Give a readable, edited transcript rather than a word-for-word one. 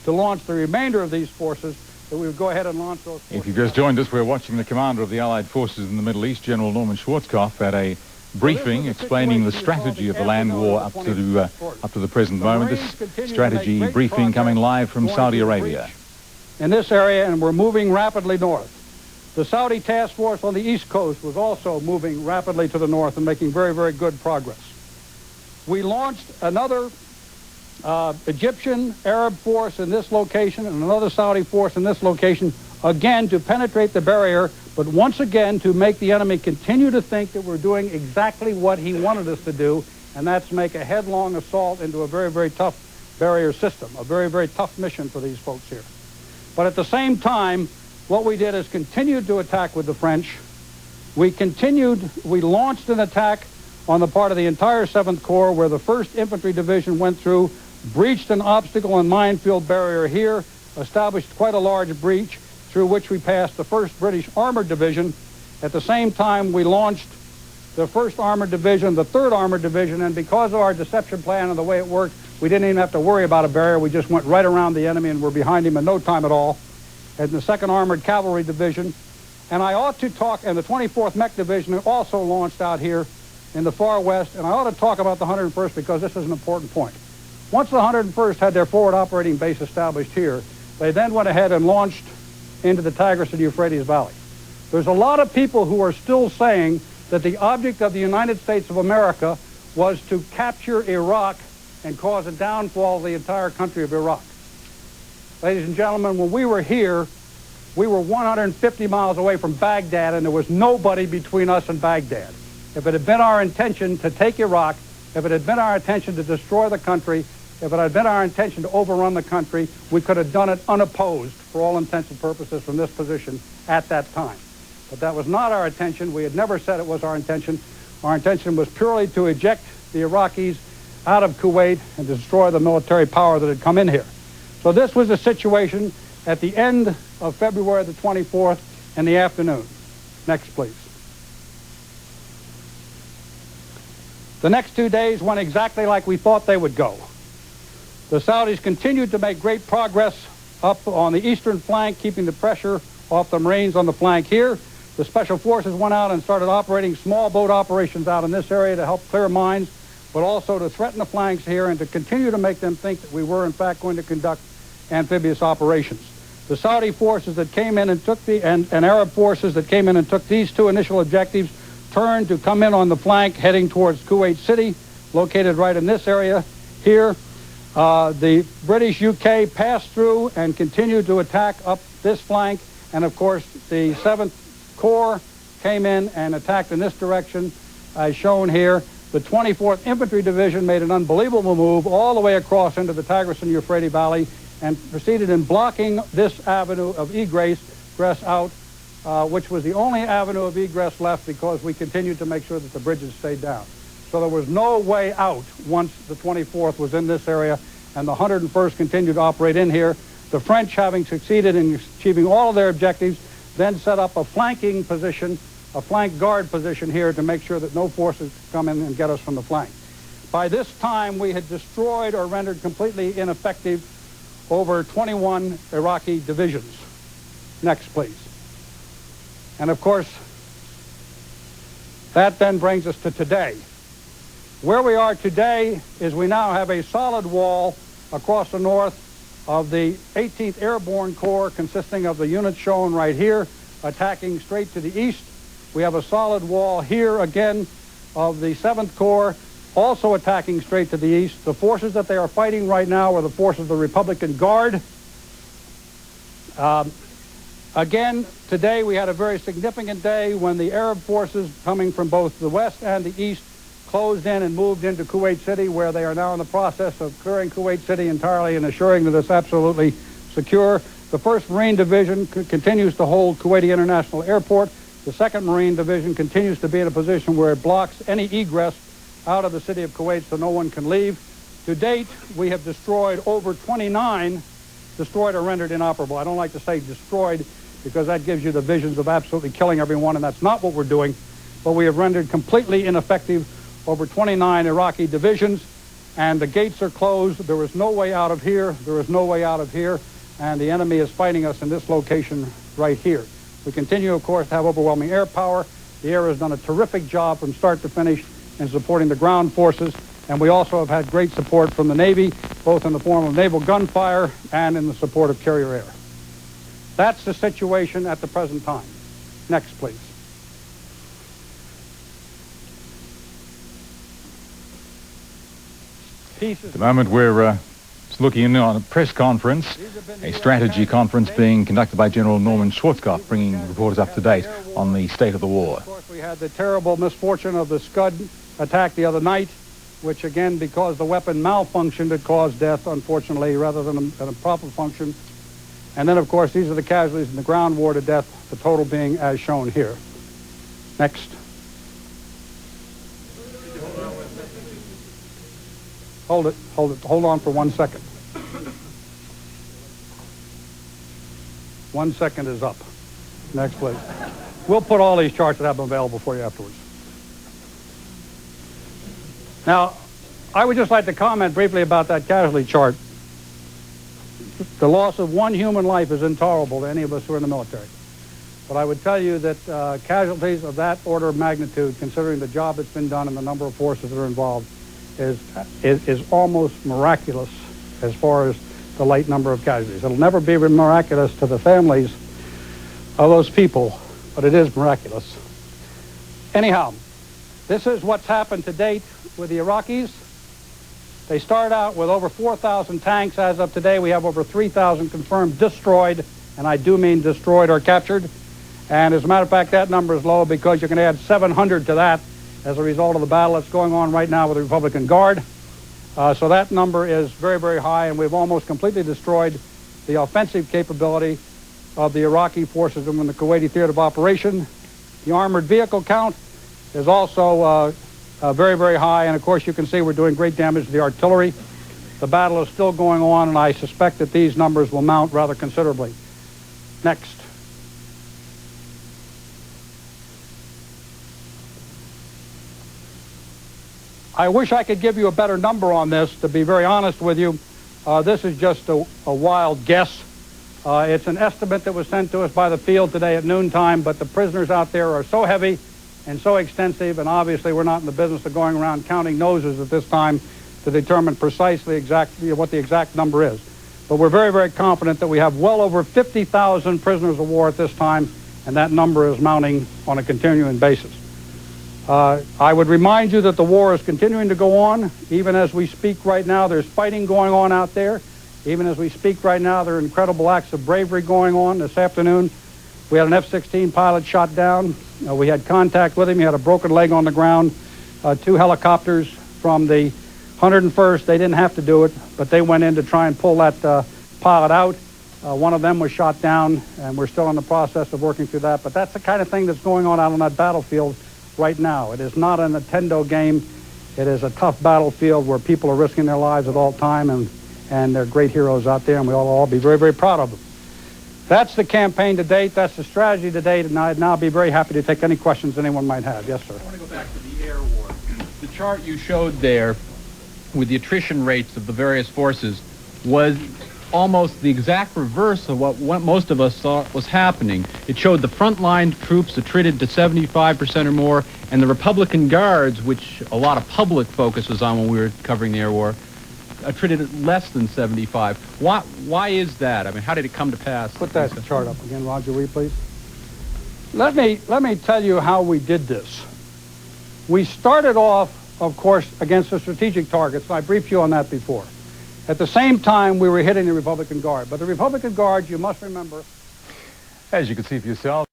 to launch the remainder of these forces, that we would go ahead and launch those forces. If you've just joined us, we're watching the commander of the Allied forces in the Middle East, General Norman Schwarzkopf, at a briefing explaining the strategy of the land war up to the present moment. This strategy briefing coming live from Saudi Arabia. In this area, and we're moving rapidly north. The Saudi task force on the East Coast was also moving rapidly to the north and making very, very good progress. We launched another Egyptian Arab force in this location and another Saudi force in this location, again to penetrate the barrier, but once again to make the enemy continue to think that we're doing exactly what he wanted us to do, and that's make a headlong assault into a very, very tough barrier system, a very, very tough mission for these folks here. But at the same time, what we did is continued to attack with the French. We launched an attack on the part of the entire 7th Corps, where the 1st Infantry Division went through, breached an obstacle and minefield barrier here, established quite a large breach through which we passed the 1st British Armored Division. At the same time, we launched the 1st Armored Division, the 3rd Armored Division, and because of our deception plan and the way it worked, we didn't even have to worry about a barrier. We just went right around the enemy and were behind him in no time at all. And the 2nd Armored Cavalry Division. And I ought to talk, and the 24th Mech Division also launched out here in the far west, and I ought to talk about the 101st because this is an important point. Once the 101st had their forward operating base established here, they then went ahead and launched into the Tigris and Euphrates Valley. There's a lot of people who are still saying that the object of the United States of America was to capture Iraq and cause a downfall of the entire country of Iraq. Ladies and gentlemen, when we were here, we were 150 miles away from Baghdad, and there was nobody between us and Baghdad. If it had been our intention to take Iraq, if it had been our intention to destroy the country, if it had been our intention to overrun the country, we could have done it unopposed for all intents and purposes from this position at that time. But that was not our intention. We had never said it was our intention. Our intention was purely to eject the Iraqis out of Kuwait and destroy the military power that had come in here. So this was the situation at the end of February the 24th in the afternoon. Next, please. The next 2 days went exactly like we thought they would go. The Saudis continued to make great progress up on the eastern flank, keeping the pressure off the Marines on the flank here. The Special Forces went out and started operating small boat operations out in this area to help clear mines, but also to threaten the flanks here and to continue to make them think that we were, in fact, going to conduct amphibious operations. The Saudi forces that came in and took and Arab forces that came in and took these 2 initial objectives turned to come in on the flank heading towards Kuwait City, located right in this area here. The British UK passed through and continued to attack up this flank, and of course the 7th Corps came in and attacked in this direction as shown here. The 24th Infantry Division made an unbelievable move all the way across into the Tigris and Euphrates Valley and proceeded in blocking this avenue of egress out, which was the only avenue of egress left because we continued to make sure that the bridges stayed down. So there was no way out once the 24th was in this area, and the 101st continued to operate in here. The French, having succeeded in achieving all of their objectives, then set up a flanking position, a flank guard position here to make sure that no forces could come in and get us from the flank. By this time, we had destroyed or rendered completely ineffective over 21 Iraqi divisions. Next, please. And of course, that then brings us to today. Where we are today is we now have a solid wall across the north of the 18th Airborne Corps, consisting of the units shown right here, attacking straight to the east. We have a solid wall here again of the 7th Corps, also attacking straight to the east. The forces that they are fighting right now are the forces of the Republican Guard. Again, today we had a very significant day when the Arab forces coming from both the west and the east closed in and moved into Kuwait City, where they are now in the process of clearing Kuwait City entirely and assuring that it's absolutely secure. The 1st Marine Division continues to hold Kuwaiti International Airport. The 2nd Marine Division continues to be in a position where it blocks any egress out of the city of Kuwait so no one can leave. To date, we have destroyed over 29, destroyed or rendered inoperable. I don't like to say destroyed because that gives you the visions of absolutely killing everyone, and that's not what we're doing. But we have rendered completely ineffective over 29 Iraqi divisions. and the gates are closed. There is no way out of here. There is no way out of here, and the enemy is fighting us in this location right here. We continue, of course, to have overwhelming air power. The air has done a terrific job from start to finish in supporting the ground forces, and we also have had great support from the Navy, both in the form of naval gunfire and in the support of carrier air. That's the situation at the present time. Next, please. At the moment we're looking in on a press conference, a strategy conference being conducted by General Norman Schwarzkopf, bringing reporters up to date on the state of the war. Of course, we had the terrible misfortune of the Scud attack the other night, which again, because the weapon malfunctioned, it caused death, unfortunately, rather than a proper function. And then, of course, these are the casualties in the ground war to death, the total being as shown here. Next. Hold it, hold on for 1 second. 1 second is up. Next, please. We'll put all these charts that have them available for you afterwards. Now, I would just like to comment briefly about that casualty chart. The loss of one human life is intolerable to any of us who are in the military. But I would tell you that casualties of that order of magnitude, considering the job that's been done and the number of forces that are involved, is almost miraculous as far as the light number of casualties. It'll never be miraculous to the families of those people, but it is miraculous. Anyhow, this is what's happened to date with the Iraqis. They start out with over 4,000 tanks. As of today, we have over 3,000 confirmed destroyed, and I do mean destroyed or captured. And as a matter of fact, that number is low because you can add 700 to that as a result of the battle that's going on right now with the Republican Guard. So that number is very, very high, and we've almost completely destroyed the offensive capability of the Iraqi forces in the Kuwaiti theater of operation. The armored vehicle count is also very, very high, and of course you can see we're doing great damage to the artillery. The battle is still going on, and I suspect that these numbers will mount rather considerably. Next. I wish I could give you a better number on this, to be very honest with you. This is just a wild guess. It's an estimate that was sent to us by the field today at noontime, but the prisoners out there are so heavy and so extensive, and obviously we're not in the business of going around counting noses at this time to determine precisely exactly what the exact number is. But we're very, very confident that we have well over 50,000 prisoners of war at this time, and that number is mounting on a continuing basis. I would remind you that the war is continuing to go on. Even as we speak right now, there's fighting going on out there. Even as we speak right now, there are incredible acts of bravery going on. This afternoon, we had an F-16 pilot shot down. We had contact with him. He had a broken leg on the ground. 2 helicopters from the 101st, they didn't have to do it, but they went in to try and pull that pilot out. One of them was shot down, and we're still in the process of working through that. But that's the kind of thing that's going on out on that battlefield right now. It is not a Nintendo game. It is a tough battlefield where people are risking their lives at all time, and they're great heroes out there, and we ought to all be very, very proud of them. That's the campaign to date. That's the strategy to date, and I'd now be very happy to take any questions anyone might have. Yes, sir. I want to go back to the air war. The chart you showed there with the attrition rates of the various forces was almost the exact reverse of what most of us thought was happening. It showed the frontline troops attrited to 75% or more, and the Republican Guards, which a lot of public focus was on when we were covering the air war, attrited at less than 75. Why is that? I mean, how did it come to pass? Put that chart up again, Roger, will you please? Let me tell you how we did this. We started off, of course, against the strategic targets. I briefed you on that before. At the same time, we were hitting the Republican Guard. But the Republican Guard, you must remember... As you can see for yourselves,